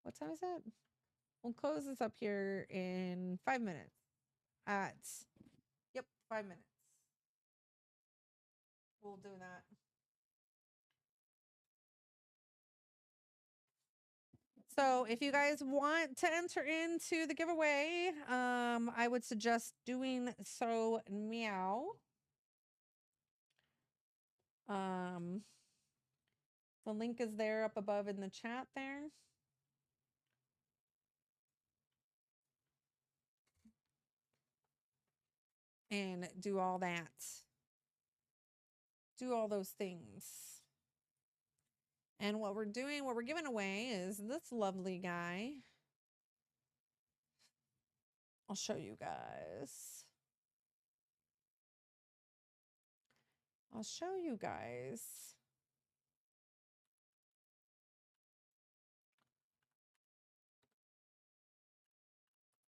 What time is it? We'll close this up here in 5 minutes. Yep, 5 minutes. We'll do that. So if you guys want to enter into the giveaway, I would suggest doing so meow. The link is there up above in the chat there. And do all that. Do all those things. And what we're doing, what we're giving away is this lovely guy. I'll show you guys. I'll show you guys.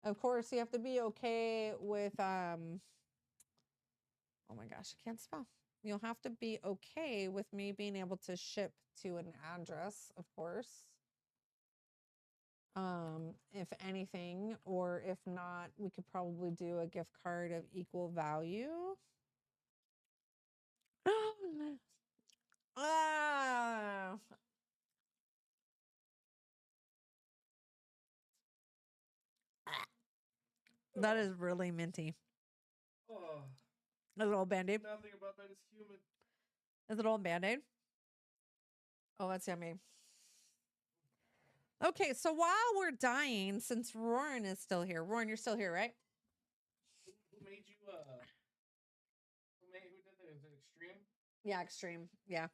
Of course, you have to be okay with, oh my gosh, I can't spell. You'll have to be okay with me being able to ship to an address, of course. If anything, or if not, we could probably do a gift card of equal value. Ah. That is really minty. Oh, a little Band-Aid. Nothing about that is human. Is it all Band-Aid? Oh, that's yummy. Okay, so while we're dying, since Roran is still here. Roran, you're still here, right? Who made you, who did that? Is it Extreme? Yeah, Extreme. Yeah.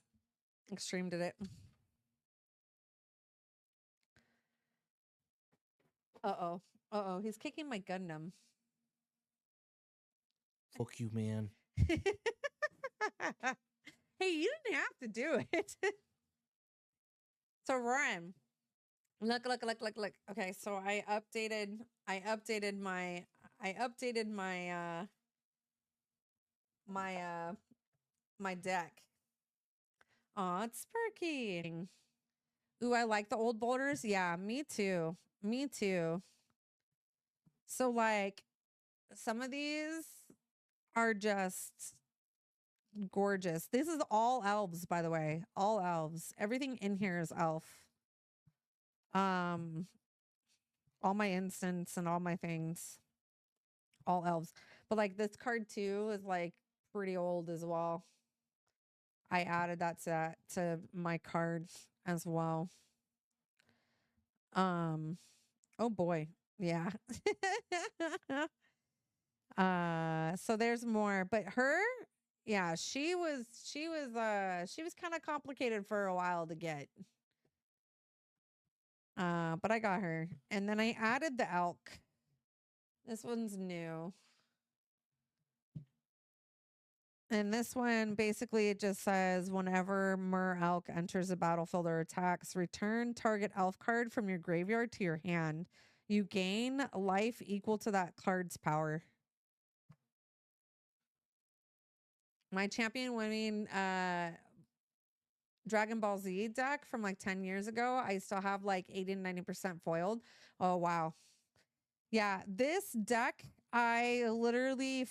Extreme did it. Uh-oh. Uh-oh. He's kicking my Gundam. Fuck you, man. Hey, you didn't have to do it. So, Roran. Look. Okay, so I updated my my deck. Aw, it's Sparky. Ooh, I like the old boulders. Yeah, me too. Me too. So like some of these are just gorgeous. This is all elves, by the way. All elves. Everything in here is elf. All my instants and all my things. All elves. But like this card too is like pretty old as well. I added that set to my card as well. Oh boy. Yeah. So there's more, but her, yeah, she was kind of complicated for a while to get. But I got her. And then I added the elk. This one's new. And this one, basically, it just says, whenever Mer Elk enters a battlefield or attacks, return target elf card from your graveyard to your hand. You gain life equal to that card's power. My champion winning Dragon Ball Z deck from like 10 years ago, I still have like 80 and 90% foiled. Oh, wow. Yeah, this deck, I literally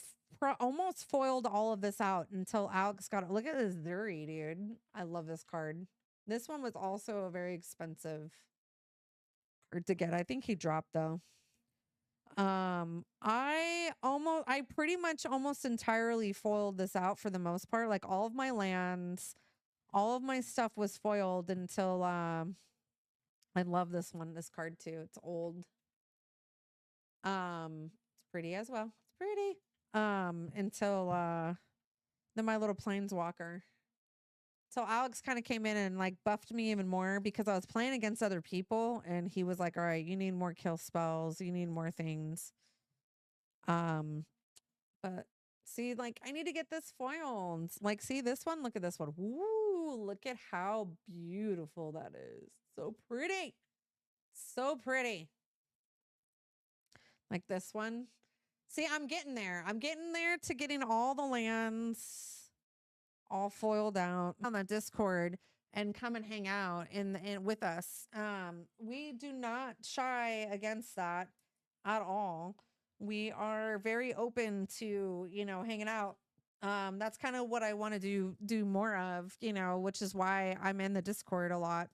almost foiled all of this out until Alex got it. Look at this Zuri, dude. I love this card. This one was also a very expensive card to get. I think he dropped though. I pretty much almost entirely foiled this out for the most part. Like all of my lands, all of my stuff was foiled until I love this card too. It's old. It's pretty as well. It's pretty. Until then my little planeswalker. So Alex kind of came in and like buffed me even more because I was playing against other people and he was like, all right, you need more kill spells, you need more things. But see, like I need to get this foiled. Like, see this one, look at this one. Woo, look at how beautiful that is. So pretty. So pretty. Like this one. See, I'm getting there. I'm getting there to getting all the lands all foiled out on the Discord. and come and hang out in with us. We do not shy against that at all. We are very open to, hanging out. That's kind of what I want to do more of, which is why I'm in the Discord a lot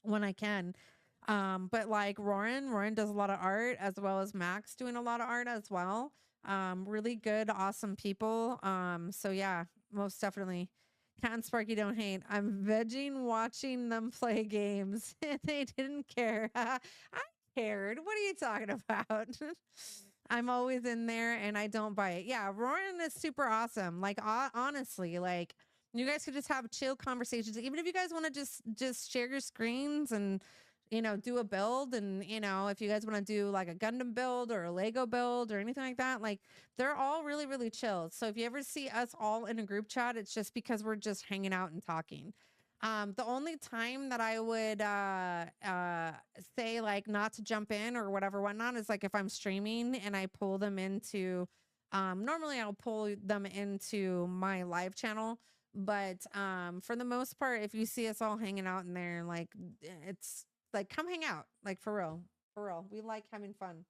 when I can. But like Roran does a lot of art, as well as Max doing a lot of art as well. Really good, awesome people. So yeah, most definitely. Cat and Sparky don't hate. I'm vegging watching them play games. They didn't care. I cared. What are you talking about? I'm always in there and I don't bite. Yeah, Roran is super awesome. Like honestly, like you guys could just have chill conversations. Even if you guys want to just share your screens and do a build, and if you guys want to do like a Gundam build or a Lego build or anything like that, like they're all really, really chill. So if you ever see us all in a group chat, it's just because we're just hanging out and talking. The only time that I would say like not to jump in or whatever whatnot is like if I'm streaming and I pull them into normally I'll pull them into my live channel. But for the most part, if you see us all hanging out in there, like it's like come hang out, like for real. For real. We like having fun.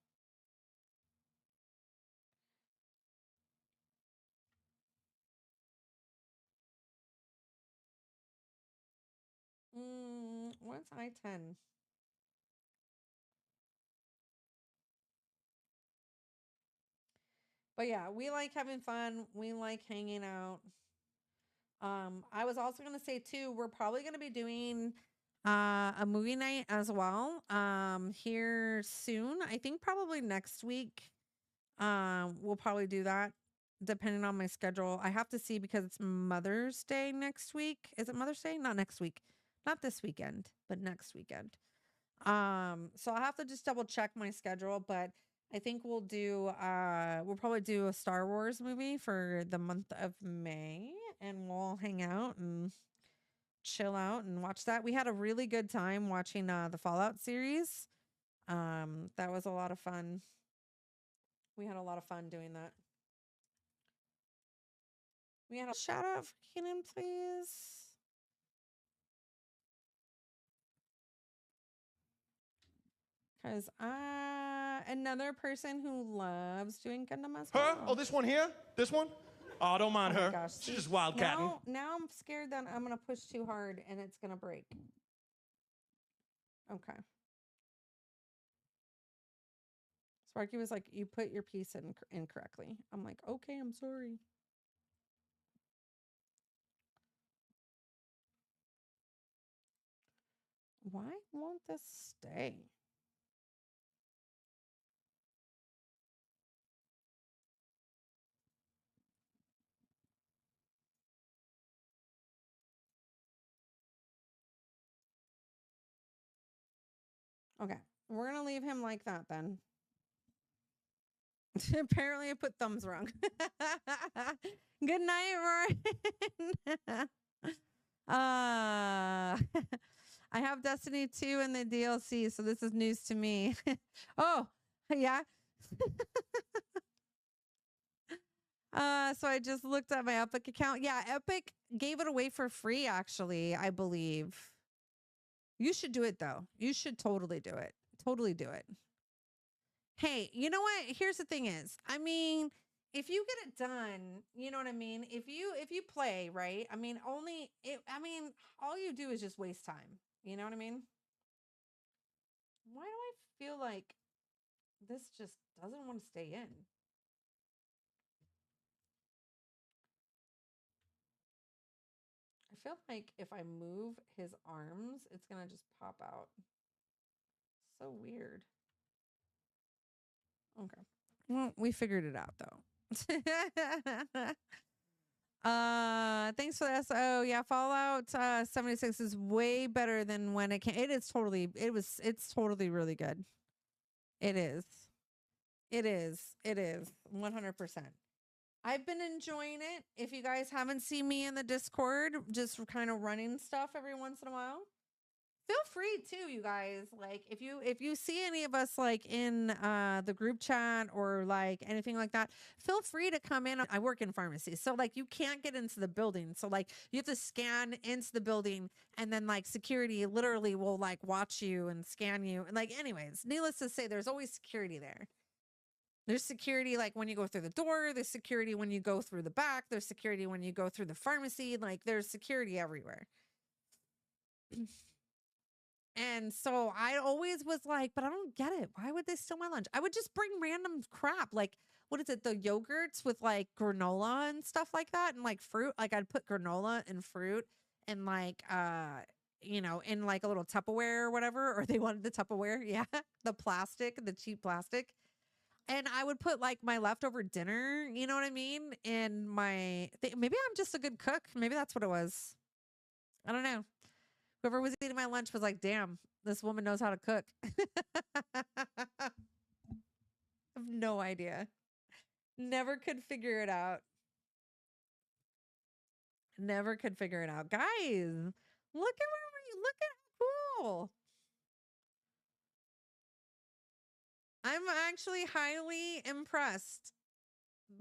What's I-10? But yeah, we like having fun. We like hanging out. I was also gonna say too, we're probably gonna be doing a movie night as well. Here soon. I think probably next week. We'll probably do that depending on my schedule. I have to see because it's Mother's Day next week. Is it Mother's Day? Not next week. Not this weekend, but next weekend. So I'll have to just double check my schedule, but I think we'll probably do a Star Wars movie for the month of May, and we'll hang out and chill out and watch that. We had a really good time watching the Fallout series. That was a lot of fun. We had a lot of fun doing that. We had a shout out for Kenan, please. Because another person who loves doing Gundam as well. Her? Oh, this one here? This one? Oh, don't mind her. Gosh, She's just wildcatting. Now I'm scared that I'm going to push too hard and it's going to break. Okay. Sparky was like, you put your piece in incorrectly. I'm like, okay, I'm sorry. Why won't this stay? Okay, we're going to leave him like that then. Apparently I put thumbs wrong. Good night, Rory. I have Destiny 2 in the DLC, so this is news to me. Oh, yeah. So I just looked at my Epic account. Yeah, Epic gave it away for free, actually, I believe. You should do it though. You should totally do it. Totally do it. Hey, you know what? Here's the thing is, I mean, if you get it done, you know what I mean? If you play, right? I mean, all you do is just waste time. You know what I mean? Why do I feel like this just doesn't want to stay in? I feel like if I move his arms, it's going to just pop out. So weird. Okay. Well, we figured it out though. Thanks for the SO. Yeah, Fallout 76 is way better than when it came. It's totally really good. It is. 100%. I've been enjoying it. If you guys haven't seen me in the Discord, just kind of running stuff every once in a while. feel free too, you guys. Like if you see any of us like in the group chat or like anything like that, feel free to come in. I work in pharmacy, so like you can't get into the building. So like you have to scan into the building, and then like security literally will like watch you and scan you. And like anyways, needless to say, there's always security there. There's security like when you go through the door, there's security when you go through the back, there's security when you go through the pharmacy, like there's security everywhere. And so I always was like, but I don't get it. Why would they steal my lunch? I would just bring random crap. Like, what is it? The yogurts with like granola and stuff like that and like fruit. Like I'd put granola and fruit and like, you know, in like a little Tupperware or whatever, or they wanted the Tupperware. Yeah. The plastic, the cheap plastic. And I would put like my leftover dinner, you know what I mean? In my, maybe I'm just a good cook. Maybe that's what it was. I don't know. Whoever was eating my lunch was like, damn, this woman knows how to cook. I have no idea. Never could figure it out. Never could figure it out. Guys, look at look at how cool. I'm actually highly impressed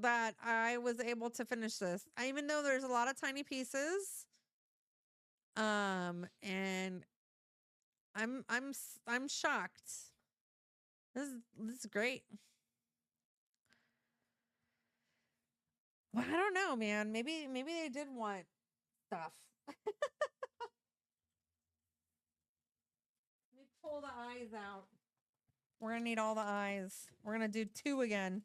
that I was able to finish this. Even though there's a lot of tiny pieces. And I'm shocked. This is great. Well, I don't know, man. Maybe they did want stuff. Let me pull the eyes out. We're gonna need all the eyes. We're gonna do 2 again.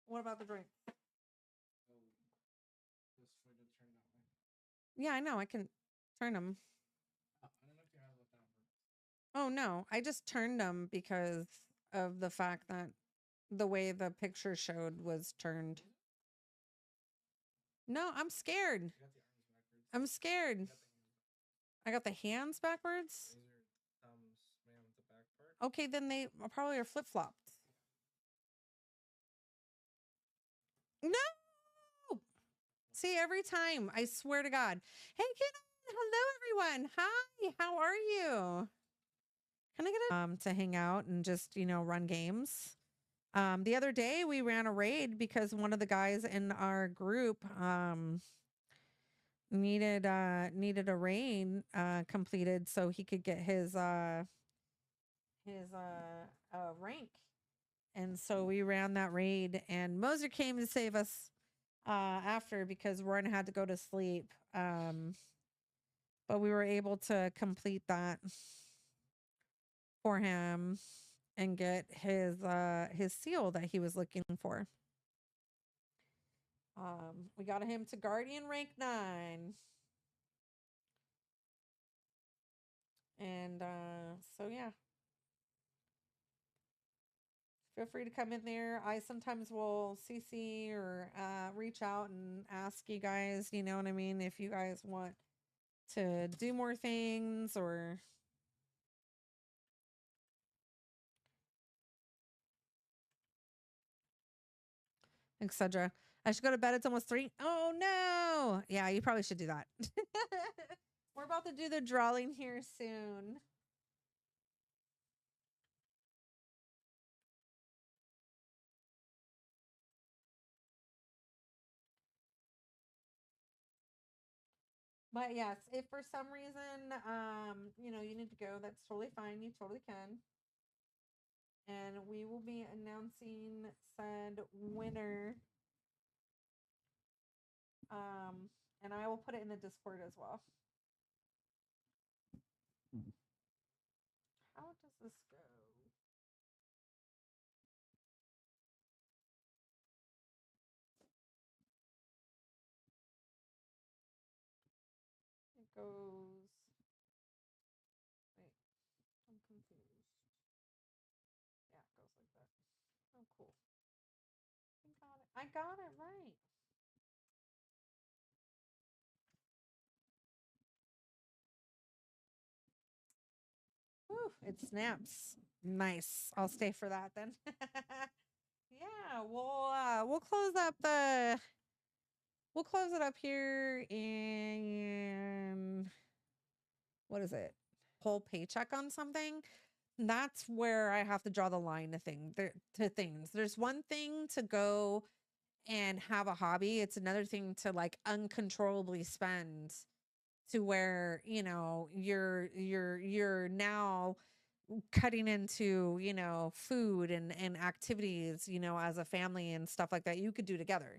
What about the drink? Yeah, I know. I can turn them. Oh, no. I just turned them because of the fact that the way the picture showed was turned. No, I'm scared. I'm scared. I got the hands backwards. Okay, then they probably are flip-flopped. No! See, every time, I swear to God. Hey, kid. Hello, everyone. Hi, how are you? Can I get to hang out and just, you know, run games? The other day we ran a raid because one of the guys in our group needed a raid completed so he could get his rank. And so we ran that raid, and Moser came to save us after because Warren had to go to sleep. But we were able to complete that for him and get his seal that he was looking for. We got him to Guardian rank 9. And so yeah. Feel free to come in there. I sometimes will CC or reach out and ask you guys, you know what I mean, if you guys want to do more things or etc. I should go to bed. It's almost 3. Oh no. Yeah, you probably should do that. We're about to do the drawing here soon. But yes, if for some reason, you know, you need to go, that's totally fine. You totally can. And we will be announcing said winner. And I will put it in the Discord as well. How does this go? It goes. Wait, I'm confused. Yeah, it goes like that. Oh, cool. I got it. I got it right. Whew, it snaps. Nice. I'll stay for that then. Yeah, we'll close it up here in what is it? Whole paycheck on something. That's where I have to draw the line to things. There's one thing to go and have a hobby. It's another thing to like uncontrollably spend to where, you're now cutting into, food and activities, as a family and stuff like that you could do together.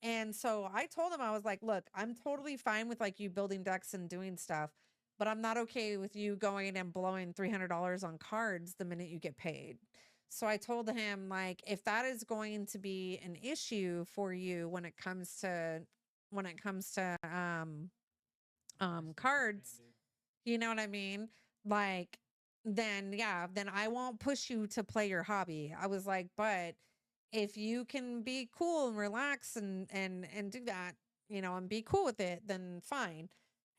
And so I told him, I was like, look, I'm totally fine with like you building decks and doing stuff, but I'm not okay with you going and blowing $300 on cards the minute you get paid. So I told him, like, if that is going to be an issue for you when it comes to cards, you know what I mean? Like, then yeah, then I won't push you to play your hobby. I was like, but if you can be cool and relax and do that, and be cool with it, then fine.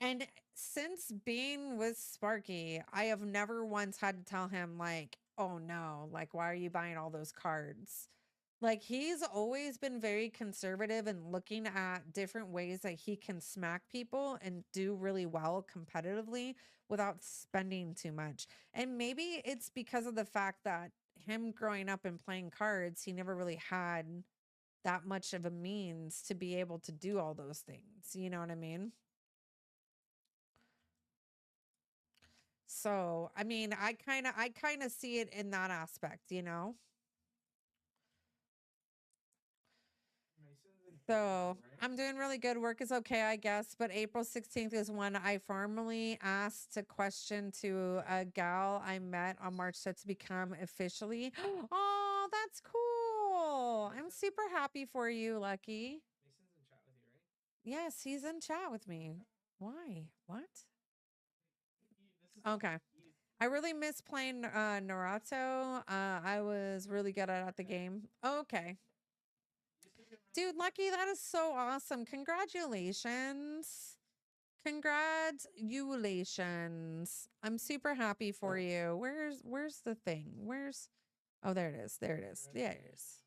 And since being with Sparky, I have never once had to tell him like, oh no, like why are you buying all those cards? Like he's always been very conservative and looking at different ways that he can smack people and do really well competitively without spending too much. And maybe it's because of the fact that him growing up and playing cards, he never really had that much of a means to be able to do all those things. You know what I mean? So, I mean, I kind of see it in that aspect. Mason's in chat with So you, right? I'm doing really good. Work is okay, I guess. But April 16th is when I formally asked a question to a gal I met on March 6th to become officially. Oh, that's cool. I'm super happy for you, Lucky. Mason's in chat with you, right? Yes, he's in chat with me. Why? What? This is Okay. easy. I really miss playing Naruto. I was really good at the game. Okay. Used to be a really Dude, Lucky, that is so awesome. Congratulations. Congratulations. I'm super happy for you. Where's the thing? Where's Oh, there it is. There it is. Yeah, it is.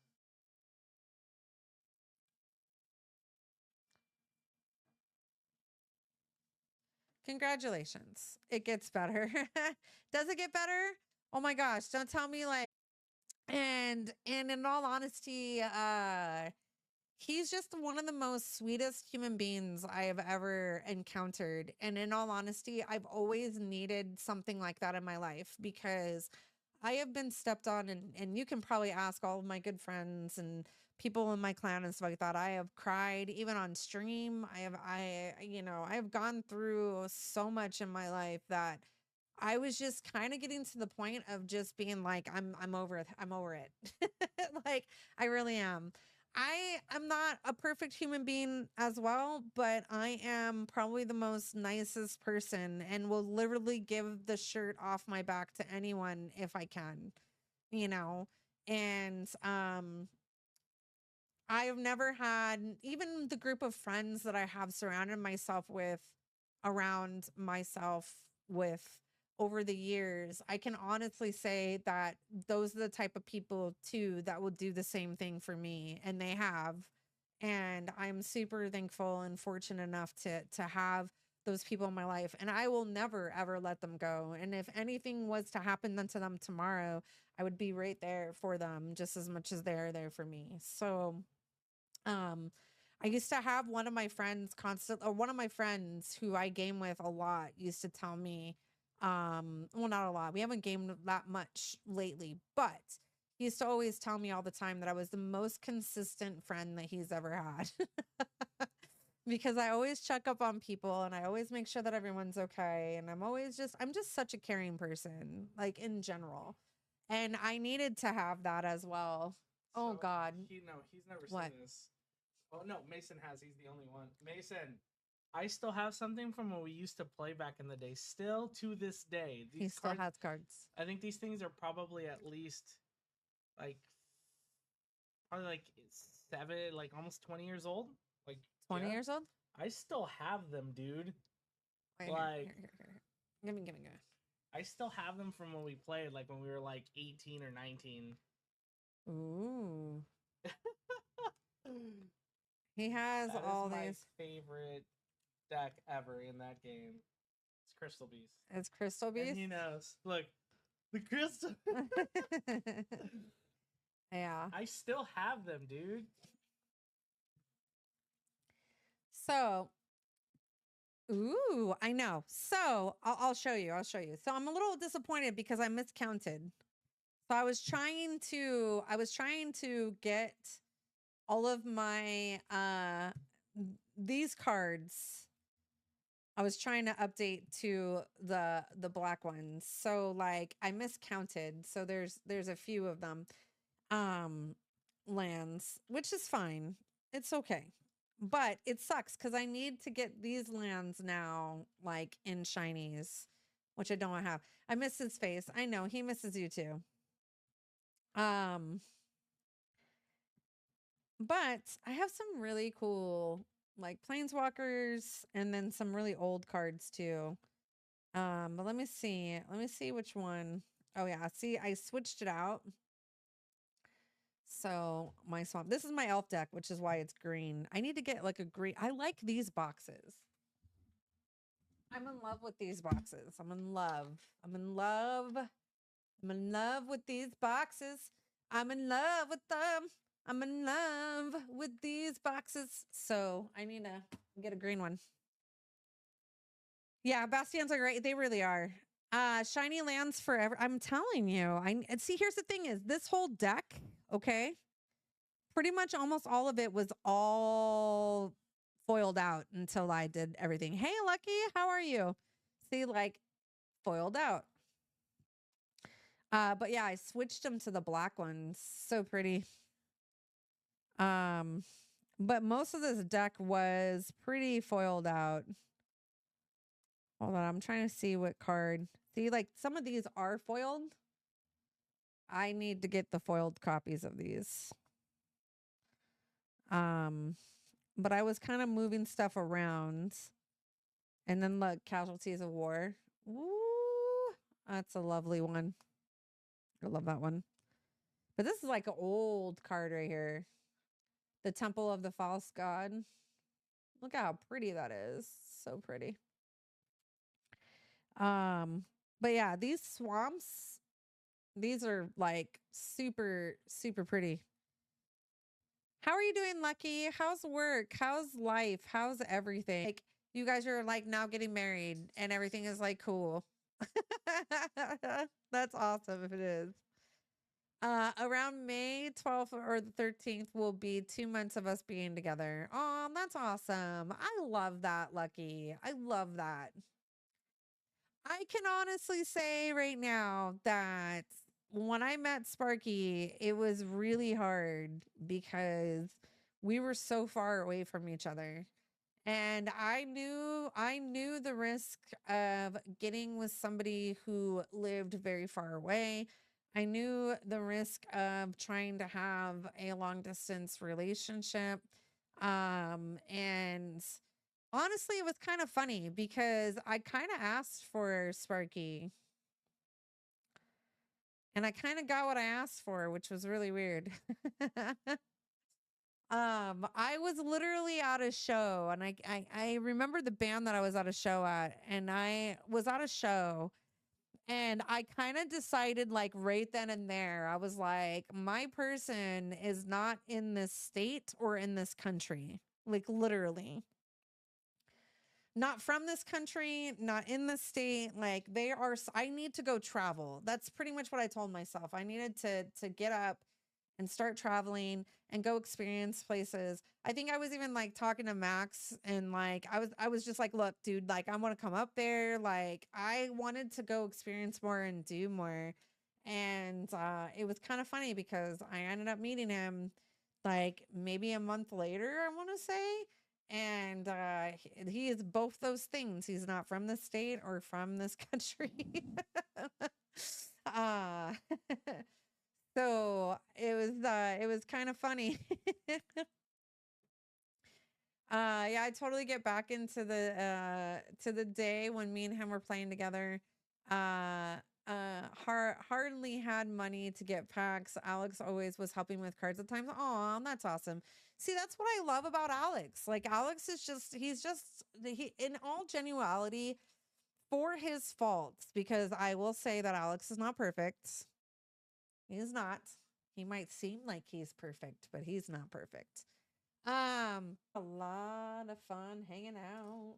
Congratulations. It gets better. Does it get better? Oh my gosh, don't tell me like and in all honesty, he's just one of the most sweetest human beings I have ever encountered. And in all honesty, I've always needed something like that in my life because I have been stepped on, and you can probably ask all of my good friends and people in my clan and stuff like that. I have cried even on stream. I have gone through so much in my life that I was just kind of getting to the point of just being like, I'm over it. I'm over it. Like I really am. I am not a perfect human being as well, but I am probably the most nicest person and will literally give the shirt off my back to anyone if I can, you know. And I've never had even the group of friends that I have surrounded myself with around myself with over the years. I can honestly say that those are the type of people too that will do the same thing for me, and they have. And I'm super thankful and fortunate enough to have those people in my life, and I will never ever let them go. And if anything was to happen then to them tomorrow, I would be right there for them just as much as they're there for me. So um, I used to have one of my friends who I game with a lot used to tell me, well, not a lot. We haven't gamed that much lately, but he used to always tell me all the time that I was the most consistent friend that he's ever had. Because I always check up on people and I always make sure that everyone's okay. And I'm just such a caring person, like in general. And I needed to have that as well. Oh So, God. he's never What? seen this. Oh no, Mason has. He's the only one. Mason, I still have something from when we used to play back in the day. Still to this day, He these still cards. has cards. I think these things are probably at least like probably like 7, like almost 20 years old. Like 20 yeah, years old? I still have them, dude. Wait, Like here. Give me. I still have them from when we played, like when we were like 18 or 19. Ooh. He has That all is my these. favorite deck ever in that game. It's Crystal Beast. It's Crystal And Beast. he knows. Look, the crystal. Yeah. I still have them, dude. So, ooh, I know. So I'll show you. I'll show you. So I'm a little disappointed because I miscounted. So I was trying to get all of my these cards. I was trying to update to the black ones. So like I miscounted. So there's a few of them lands, which is fine. It's okay. But it sucks cuz I need to get these lands now like in shinies, which I don't have. I miss his face. I know he misses you too. But I have some really cool like planeswalkers and then some really old cards too. But let me see. Let me see which one. Oh yeah, see, I switched it out. So my swamp. This is my elf deck, which is why it's green. I need to get like a green. I like these boxes. I'm in love with these boxes. I'm in love. I'm in love. I'm in love with these boxes. I'm in love with them. I'm in love with these boxes. So I need to get a green one. Yeah, Bastions are great. They really are. Shiny lands forever. I'm telling you. And see, here's the thing is this whole deck, okay? Pretty much almost all of it was all foiled out until I did everything. Hey, Lucky, how are you? See, like foiled out. But yeah, I switched them to the black ones. So pretty. But most of this deck was pretty foiled out. Hold on, I'm trying to see what card. See, like some of these are foiled. I need to get the foiled copies of these. But I was kind of moving stuff around. And then look, Casualties of War. Ooh, that's a lovely one. I love that one. But this is like an old card right here. The Temple of the False God. Look at how pretty that is. So pretty. But yeah, these swamps, these are like super, super pretty. How are you doing, Lucky? How's work? How's life? How's everything? Like, you guys are like now getting married and everything is like cool. That's awesome if it is. Around May 12th or the 13th will be 2 months of us being together. Oh, that's awesome. I love that, Lucky. I love that. I can honestly say right now that when I met Sparky, it was really hard because we were so far away from each other. And I knew the risk of getting with somebody who lived very far away. I knew the risk of trying to have a long distance relationship. And honestly, it was kind of funny because I kind of asked for Sparky and I kind of got what I asked for, which was really weird. I was literally at a show and I remember the band that I was at a show at, and I was at a show and I kind of decided like right then and there, I was like, my person is not in this state or in this country. Like literally. Not from this country, not in this state. Like they are, I need to go travel. That's pretty much what I told myself. I needed to get up and start traveling and go experience places. I think I was even like talking to Max and like I was just like, look, dude, like I want to come up there. Like I wanted to go experience more and do more. And it was kind of funny because I ended up meeting him like maybe a month later, I want to say. And he is both those things. He's not from the state or from this country. uh So it was kind of funny. Yeah, I totally get back into the to the day when me and him were playing together. hardly had money to get packs. Alex always was helping with cards at times. Oh, that's awesome. See, that's what I love about Alex. Like Alex is just he in all genuality for his faults, because I will say that Alex is not perfect. He's not. He might seem like he's perfect, but he's not perfect. A lot of fun hanging out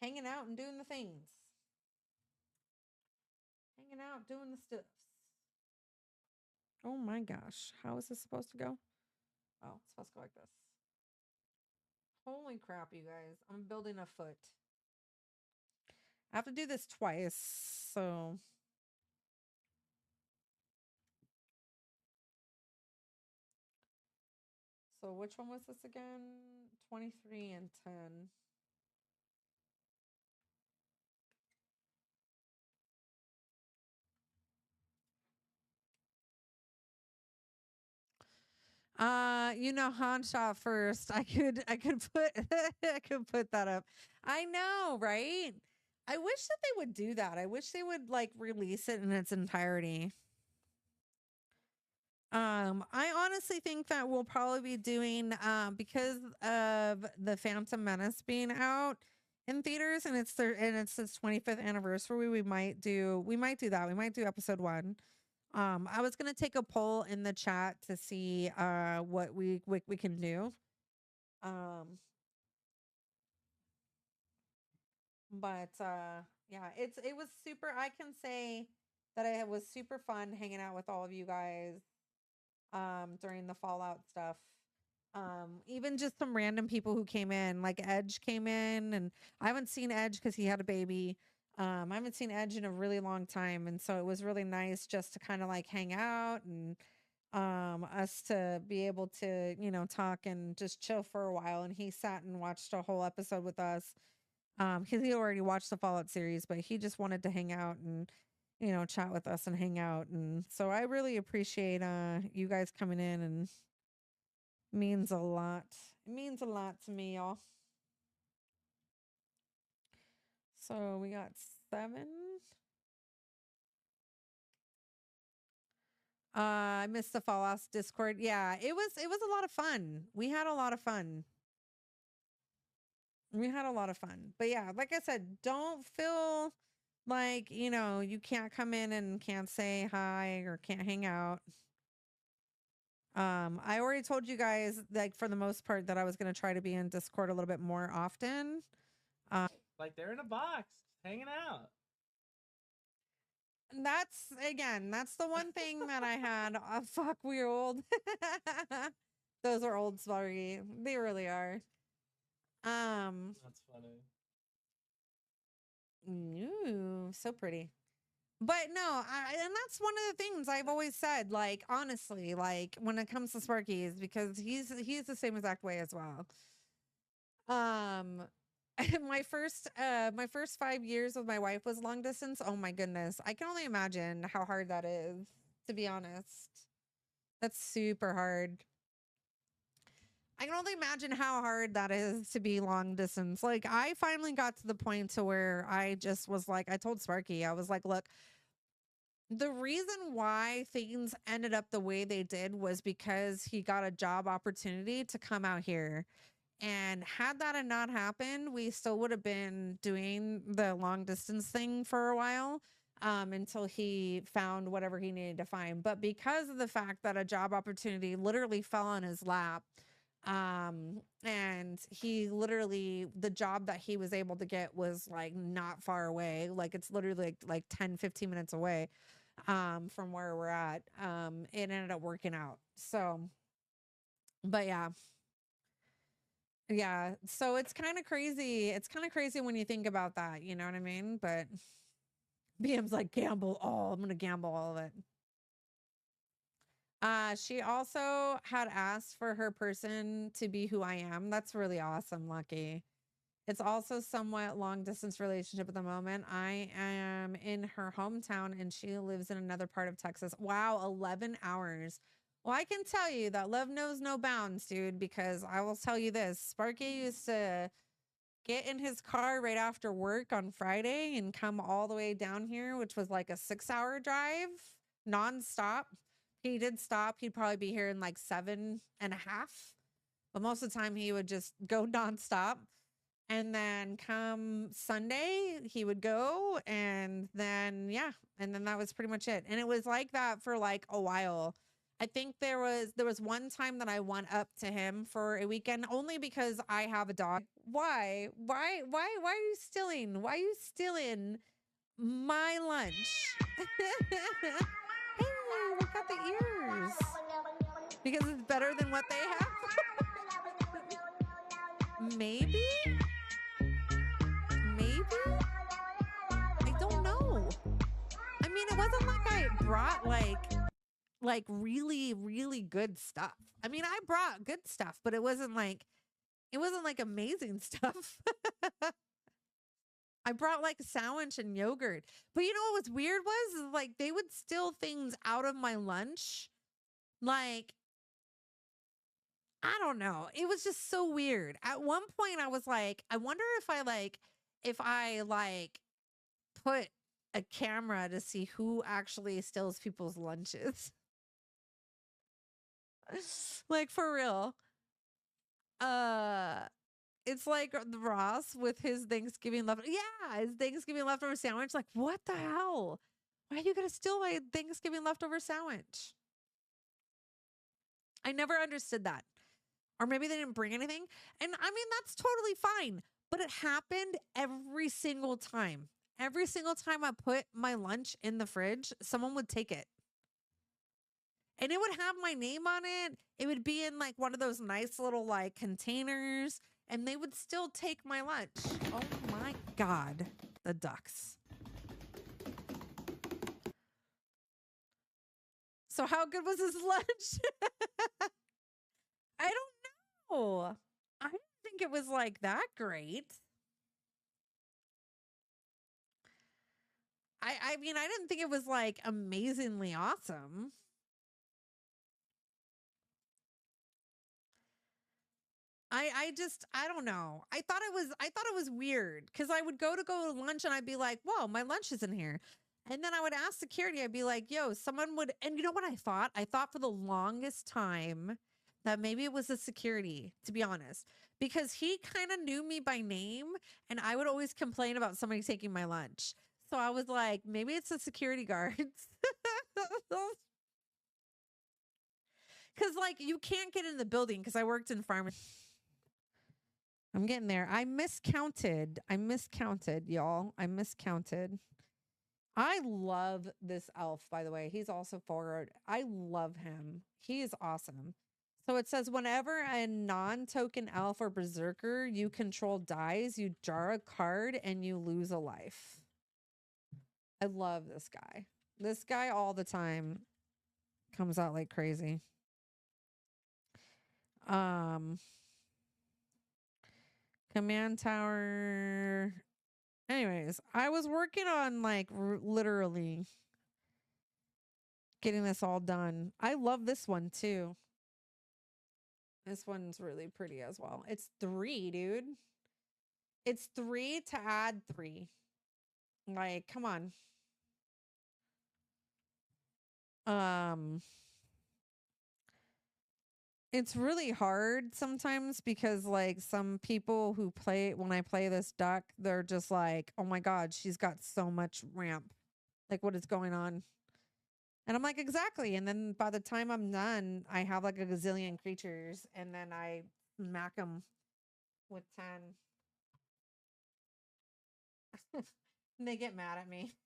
and doing the things. Hanging out, doing the stuffs. Oh my gosh. How is this supposed to go? Oh, it's supposed to go like this. Holy crap, you guys. I'm building a foot. I have to do this twice, so. So which one was this again? 23 and 10. Han shot first. I could put I could put that up. I know, right? I wish that they would do that. I wish they would like release it in its entirety. I honestly think that we'll probably be doing because of the Phantom Menace being out in theaters, and it's its 25th anniversary. We might do that. We might do episode 1. I was gonna take a poll in the chat to see what we can do. But yeah, it was super. I can say that it was super fun hanging out with all of you guys during the Fallout stuff. Even just some random people who came in, like Edge came in, and I haven't seen Edge because he had a baby. I haven't seen Edge in a really long time, and so it was really nice just to kind of like hang out and us to be able to, talk and just chill for a while. And he sat and watched a whole episode with us. Because he already watched the Fallout series, but he just wanted to hang out and, chat with us and hang out. And so I really appreciate you guys coming in, and means a lot. It means a lot to me, y'all. So we got 7. I missed the Fallout Discord. Yeah, it was a lot of fun. We had a lot of fun. But yeah, like I said, don't feel like, you can't come in and can't say hi or can't hang out. I already told you guys, like, for the most part, that I was going to try to be in Discord a little bit more often. Like they're in a box hanging out. That's the one thing that I had. Oh, fuck, we're old. Those are old, sorry. They really are. That's funny. Ooh, so pretty. But no, and that's one of the things I've always said, like, honestly, like when it comes to Sparky, is because he's the same exact way as well. My first 5 years with my wife was long distance. Oh my goodness. I can only imagine how hard that is, to be honest. That's super hard. I can only imagine how hard that is to be long distance. Like, I finally got to the point to where I just was like, I told Sparky, I was like, look, the reason why things ended up the way they did was because he got a job opportunity to come out here. And had that not happened, we still would have been doing the long distance thing for a while, until he found whatever he needed to find. But because of the fact that a job opportunity literally fell on his lap, and he literally, the job that he was able to get was like not far away. Like, it's literally like 10, 15 minutes away, from where we're at. It ended up working out. So, but yeah. Yeah. So it's kind of crazy. It's kind of crazy when you think about that, you know what I mean? But BM's like, gamble all. I'm going to gamble all of it. She also had asked for her person to be who I am. That's really awesome, Lucky. It's also somewhat long distance relationship at the moment. I am in her hometown and she lives in another part of Texas. Wow, 11 hours. Well, I can tell you that love knows no bounds, dude, because I will tell you this. Sparky used to get in his car right after work on Friday and come all the way down here, which was like a 6-hour drive nonstop. He did stop. He'd probably be here in like 7.5. But most of the time he would just go nonstop. And then come Sunday, he would go. And then, yeah. And then that was pretty much it. And it was like that for like a while. I think there was one time that I went up to him for a weekend only because I have a dog. Why are you stealing? Why are you stealing my lunch? Hey, look at the ears. Because it's better than what they have. Maybe? I don't know. I mean, it wasn't like I brought like really, really good stuff. I mean, I brought good stuff, but it wasn't like amazing stuff. I brought like a sandwich and yogurt. But you know what was weird was like they would steal things out of my lunch. Like, I don't know. It was just so weird. At one point I was like, I wonder if I put a camera to see who actually steals people's lunches. Like for real. It's like the Ross with his Thanksgiving his Thanksgiving leftover sandwich. Like, what the hell? Why are you gonna steal my Thanksgiving leftover sandwich? I never understood that. Or maybe they didn't bring anything. And I mean, that's totally fine. But it happened every single time. Every single time I put my lunch in the fridge, someone would take it. And it would have my name on it. It would be in like one of those nice little like containers. And they would still take my lunch. Oh my God. The ducks. So how good was his lunch? I don't know. I didn't think it was like that great. I mean, I didn't think it was like amazingly awesome. I don't know. I thought it was weird because I would go to lunch and I'd be like, whoa, my lunch is in here. And then I would ask security, I'd be like, yo, someone would, and you know what I thought? I thought for the longest time that maybe it was the security, to be honest, because he kind of knew me by name and I would always complain about somebody taking my lunch. So I was like, maybe it's the security guards. Because like you can't get in the building because I worked in pharmacy. I'm getting there. I miscounted, y'all. I miscounted. I love this elf, by the way. He's also forward. I love him. He is awesome. So it says whenever a non-token elf or berserker you control dies, you draw a card and you lose a life. I love this guy. This guy all the time comes out like crazy. Command tower. Anyways, I was working on like literally getting this all done. I love this one too. This one's really pretty as well. It's 3, dude. It's 3 to add 3. Like, come on. It's really hard sometimes because like some people who play, when I play this duck, they're just like, oh my God, she's got so much ramp. Like, what is going on? And I'm like, exactly. And then by the time I'm done, I have like a gazillion creatures and then I smack them with 10. And they get mad at me.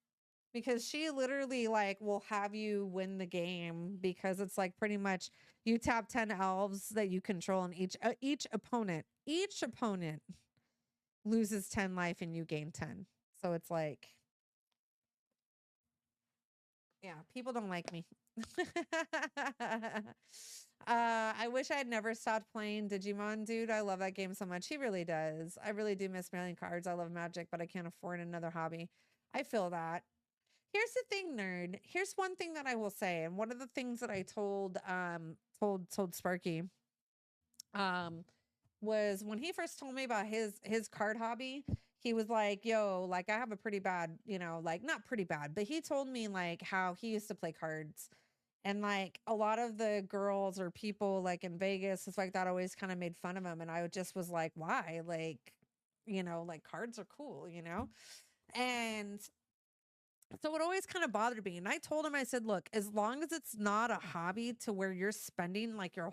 Because she literally like will have you win the game because it's like pretty much you tap 10 elves that you control and each opponent loses 10 life and you gain 10. So it's like, yeah, people don't like me. I wish I had never stopped playing Digimon, dude. I love that game so much. He really does. I really do miss mailing cards. I love Magic, but I can't afford another hobby. I feel that. Here's the thing, nerd. Here's one thing that I will say, and one of the things that I told Sparky was when he first told me about his card hobby. He was like, yo, like I have a pretty bad, you know, like not pretty bad, but he told me like how he used to play cards. And like a lot of the girls or people like in Vegas, stuff like that, always kind of made fun of him. And I just was like, why? Like, you know, like cards are cool, you know? And so it always kind of bothered me. And I told him, I said, look, as long as it's not a hobby to where you're spending like your